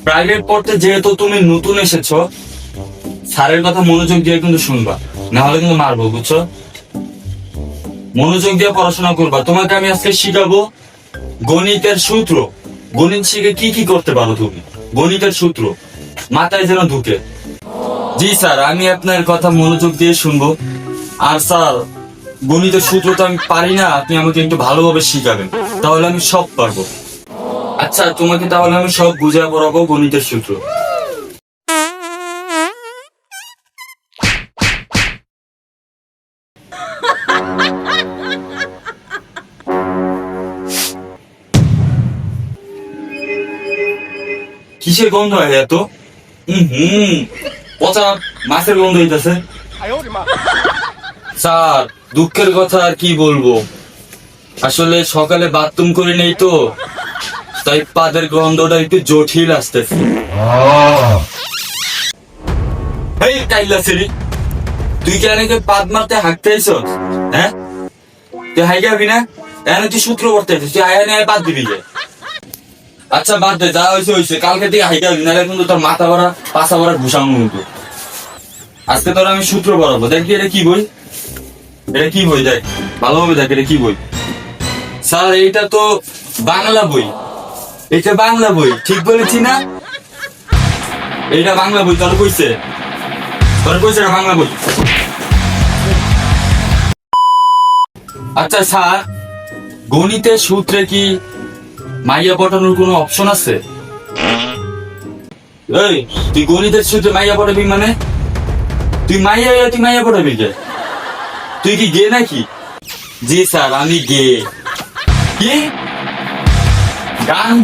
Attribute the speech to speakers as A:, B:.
A: Private পড়তে যেহেতু তুমি নতুন এসেছো, স্যারের কথা মনোযোগ দিয়ে কিন্তু শুনবা, না হলে কিন্তু মারবো, বুঝছো? মনোযোগ দিয়ে পড়াশোনা করবা। তোমাকে আমি আজকে শিখাবো গণিতের সূত্র। গণিত শিখে কি কি করতে পারো তুমি, গণিতের সূত্র মাথায় যেন ঢুকে। জি স্যার, আমি আপনার কথা মনোযোগ দিয়ে শুনবো। আর স্যার, গণিতের সূত্র তো আমি পারি না, আপনি আমাকে একটু ভালোভাবে শিখাবেন, তাহলে আমি সব পারবো। আচ্ছা, তোমাকে তাহলে আমি সব বুঝিয়ে পড়াবো গণিতের সূত্র। কিসের গন্ধ হয় এত? পচা মাছের গন্ধ হইতেছে। স্যার, দুঃখের কথা আর কি বলবো, আসলে সকালে বাথরুম করে নেই তো, তাই পাদের গন্ধটা একটু জটিল আসতেছে। এই টাইলা সিরি, তুই কি অনেকে পাদ মারতে হাঁকতে আইছস? হ্যাঁ, তুই হাই যাবি না? এনে তুই সূত্র করতে আইছিস, তুই হাইয়া নিয়ে বাদ দিবি কে? আচ্ছা বাদ দে, যা হয়েছে হয়েছে, কালকে থেকে হাই যাবি না, কিন্তু তোর মাথা ভরা পাশা ভরা ঘুষানো হতো। আজকে তোর আমি সূত্র পড়াবো। দেখবি এটা কি বই, এটা কি বই, দেখ ভালোভাবে দেখ, এটা কি বই। স্যার, এইটা তো বাংলা বই। এটা বাংলা বই, ঠিক বলেছি না? এইটা বাংলা বই, তোর কইছে এটা বাংলা বই। আচ্ছা স্যার, গণিতের সূত্রে কি মাইয়া পটানোর কোনো অপশন আছে? এই, তুই গণিতের সূত্রে মাইয়া পটাবি মানে? তুই মাইয়া পটাবি কে? তুই কি গে নাকি? জি স্যার, আমি গে। কি গান?